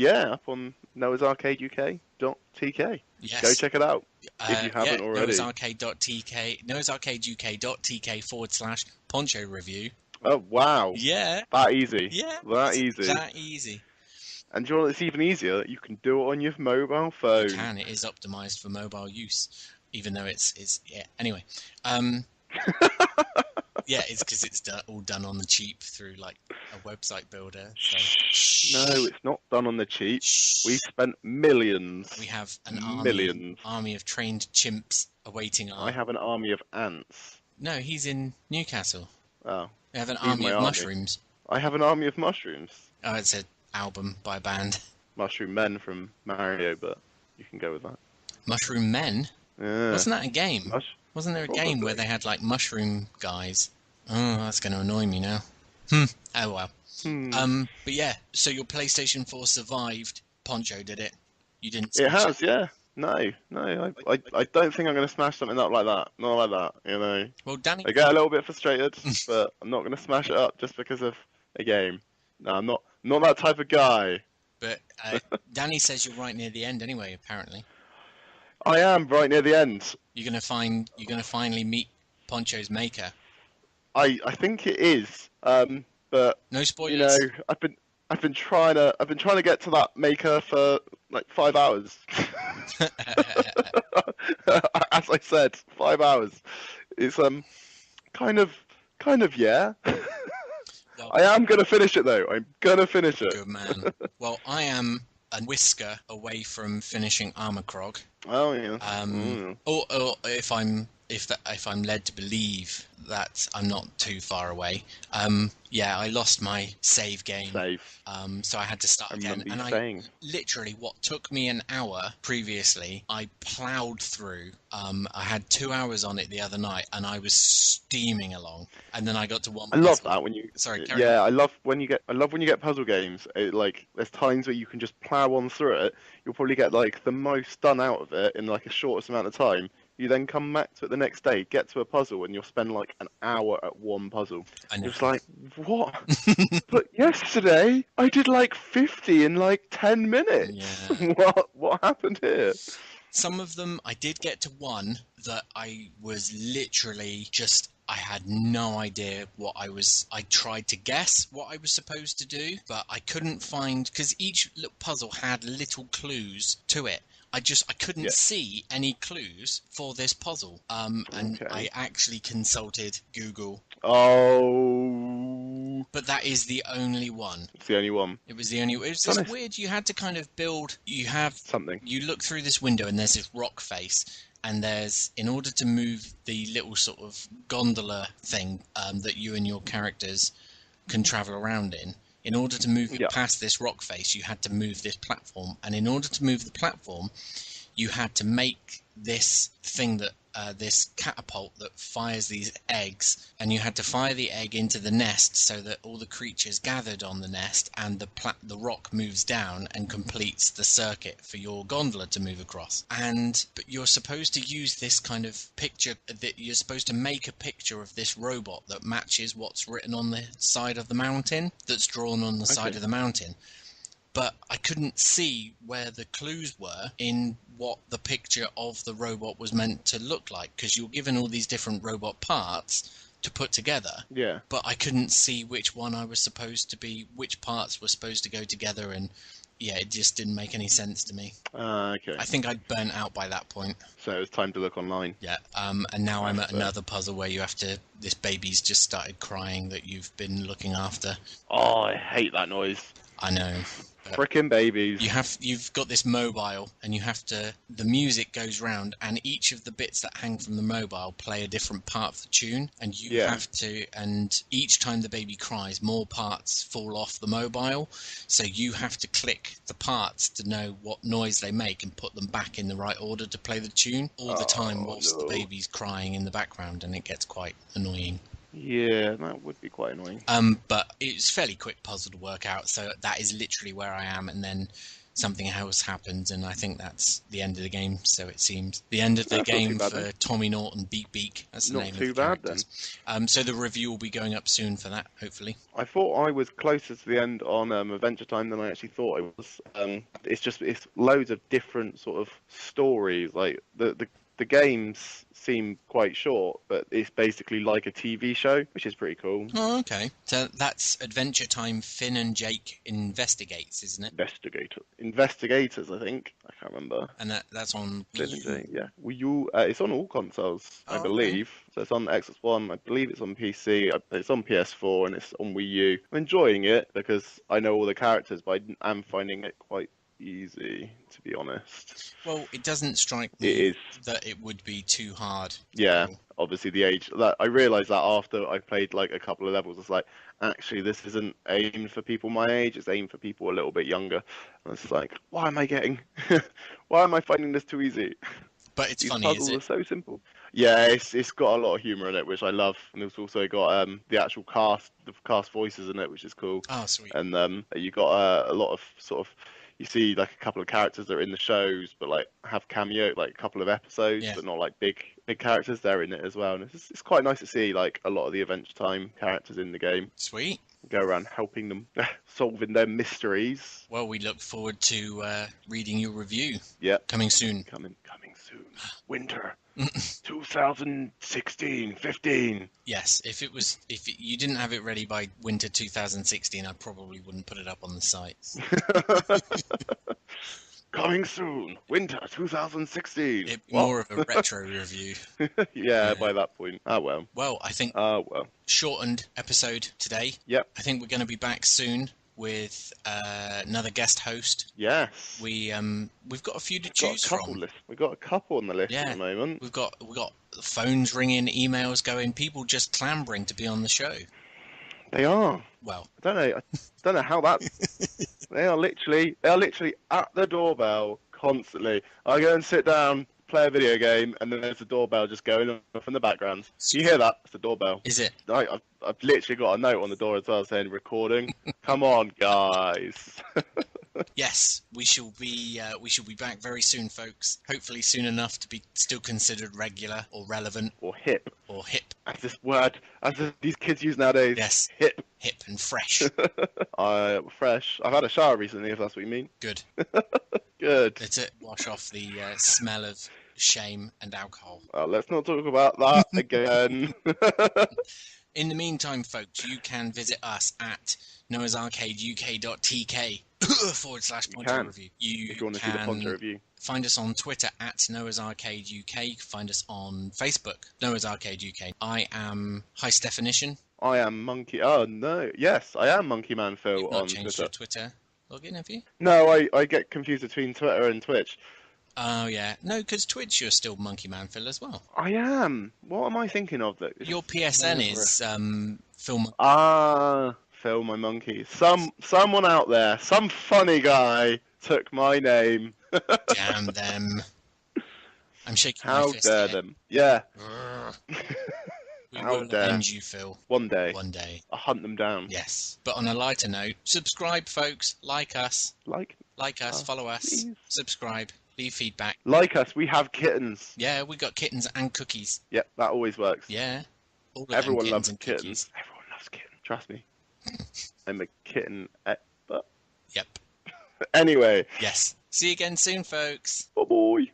Up on Noah's Arcade UK.tk. Yes. Go check it out if you haven't already. NoahsArcade.tk/Poncho review. Oh wow! Yeah. That easy. Yeah. That easy. That easy. And do you know what's even easier? You can do it on your mobile phone. You can. It is optimized for mobile use, even though it's yeah. Anyway, yeah, it's because it's all done on the cheap through like a website builder. So. No, it's not done on the cheap. We spent millions. We have an army of trained chimps awaiting our. I have an army of ants. No, he's in Newcastle. Oh. We have an army of mushrooms. I have an army of mushrooms. Oh, it's an album by a band. Mushroom Men from Mario, but you can go with that. Mushroom Men? Yeah. Wasn't that a game? Wasn't there a game where they had like mushroom guys? Oh, that's going to annoy me now. Oh well. But yeah, so your PlayStation 4 survived. Poncho did it. You didn't. It has, yeah. No. I don't think I'm going to smash something up like that. Not like that, you know. Well, Danny. I get a little bit frustrated, but I'm not going to smash it up just because of a game. No, I'm not that type of guy. But Danny says you're right near the end anyway. Apparently. I am right near the end. You're gonna finally meet Poncho's maker. I think it is. But no spoilers. You know, I've been trying to get to that maker for like 5 hours. As I said, 5 hours. It's kind of yeah. Well, I am gonna finish it though. I'm gonna finish it. Good man. Well, I am a whisker away from finishing Armikrog. Oh yeah. Or if I'm led to believe that I'm not too far away. Yeah, I lost my save game. So I had to start again. And I literally, what took me an hour previously, I ploughed through. I had 2 hours on it the other night, and I was steaming along. And then I got to one. I love that when you. Sorry. Yeah, I love when you get puzzle games. Like there's times where you can just plough on through it. You'll probably get like the most done out of it in like a shortest amount of time. You then come back to it the next day, get to a puzzle, and you'll spend like an hour at one puzzle. And it's like, what? But yesterday I did like 50 in like 10 minutes. Yeah. What happened here? Some of them I did get to one that I was literally just. I had no idea what I tried to guess what I was supposed to do, but I couldn't find, because each little puzzle had little clues to it. I couldn't see any clues for this puzzle. And I actually consulted Google. Oh. But that is the only one. It's the only one. It was the only one. It was just weird. You had to kind of build. You have something. You look through this window and there's this rock face. And in order to move the little sort of gondola thing that you and your characters can travel around in order to move past this rock face, you had to move this platform. And in order to move the platform, you had to make this thing that this catapult that fires these eggs, and you had to fire the egg into the nest so that all the creatures gathered on the nest, and the rock moves down and completes the circuit for your gondola to move across. But you're supposed to use this kind of picture that you're supposed to make a picture of this robot that matches what's written on the side of the mountain, that's drawn on the side of the mountain. But I couldn't see where the clues were in what the picture of the robot was meant to look like, because you're given all these different robot parts to put together. Yeah. But I couldn't see which parts were supposed to go together, and yeah, it just didn't make any sense to me. Okay. I think I'd burnt out by that point. So it was time to look online. Yeah. And now I'm at another puzzle where you have to. This baby's just started crying that you've been looking after. Oh, I hate that noise. I know. Frickin' babies. You've got this mobile, and the music goes round, and each of the bits that hang from the mobile play a different part of the tune, and and each time the baby cries, more parts fall off the mobile, so you have to click the parts to know what noise they make and put them back in the right order to play the tune all the time whilst the baby's crying in the background, and it gets quite annoying. Yeah, that would be quite annoying. But it's a fairly quick puzzle to work out, so that is literally where I am, and then something else happens, and I think that's the end of the game, so it seems. The end of the game for Tommy Norton Beak Beak. That's the name of the characters. So the review will be going up soon for that, hopefully. I thought I was closer to the end on Adventure Time than I actually thought I was. It's loads of different sort of stories. Like the games seem quite short, but it's basically like a TV show, which is pretty cool. Oh, okay. So that's Adventure Time Finn and Jake Investigates, isn't it? Investigators, I think. I can't remember. And that's on Finn Wii and U? Jake, yeah. Wii U, it's on all consoles, I believe. Okay. So it's on Xbox One, I believe it's on PC, it's on PS4, and it's on Wii U. I'm enjoying it because I know all the characters, but I am finding it quite easy, to be honest. Well, it doesn't strike me that it would be too hard. Yeah, obviously the age. I realised that after I played like a couple of levels, it's like, actually this isn't aimed for people my age, it's aimed for people a little bit younger. And it's like, why am I finding this too easy? But it's These funny, puzzles is it? are so simple. Yeah, it's got a lot of humour in it, which I love, and it's also got the actual cast voices in it, which is cool. Oh, sweet. And you got a lot of sort of. You see like a couple of characters that are in the shows, but like have cameo, like a couple of episodes, but not like big characters. They're in it as well, and it's quite nice to see like a lot of the Adventure Time characters in the game. Sweet. Go around helping them, solving their mysteries. Well, we look forward to reading your review. Yeah, coming soon. Coming soon. Winter 2016-15. Yes, if you didn't have it ready by winter 2016, I probably wouldn't put it up on the site. Coming soon, winter 2016. It'd be more of a retro review. Yeah, by that point. Oh well. Well, I think shortened episode today. Yep. I think we're going to be back soon with another guest host. Yes. We've got a few to choose from. We've got a couple on the list at the moment. We've got phones ringing, emails going, people just clambering to be on the show. They are. Well, I don't know how that. They are literally at the doorbell constantly. I go and sit down, play a video game, and then there's a doorbell just going off in the background. Do you hear that? It's the doorbell. Is it? I've literally got a note on the door as well saying recording. Come on, guys. Yes, we shall be back very soon, folks. Hopefully soon enough to be still considered regular or relevant or hip. As this word, these kids use nowadays. Yes. Hip and fresh. Fresh. I've had a shower recently, if that's what you mean. Good. Good. Let's wash off the smell of shame and alcohol. Well, let's not talk about that again. In the meantime, folks, you can visit us at noahsarcadeuk.tk /Poncho review. If you want to see the Poncho review. Find us on Twitter at Noah's Arcade UK. Find us on Facebook, Noah's Arcade UK. I am High Stefanition. I am Monkey. Oh no, yes, I am Monkey Man Phil. You've not on changed Twitter. Your Twitter login, have you? No, I get confused between Twitter and Twitch. Oh yeah, no, because Twitch you're still Monkey Man Phil as well. I am. What am I thinking of? Though? Your PSN is Phil. Phil my monkey. Someone out there, some funny guy took my name. Damn them! I'm shaking my fist. How dare them? Yeah. We will avenge you, Phil. One day. I'll hunt them down. Yes. But on a lighter note, subscribe, folks. Like us. Like us. Follow us. Please. Subscribe. Leave feedback. Like us. We have kittens. Yeah, we got kittens and cookies. Yep, that always works. Yeah. Everyone loves kittens. Everyone loves kittens. Trust me. I'm a kitten expert. Yep. Anyway. Yes. See you again soon, folks. Bye-bye.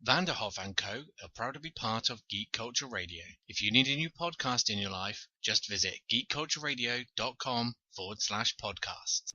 Vanderhoff & Co. are proud to be part of Geek Culture Radio. If you need a new podcast in your life, just visit geekcultureradio.com/podcast.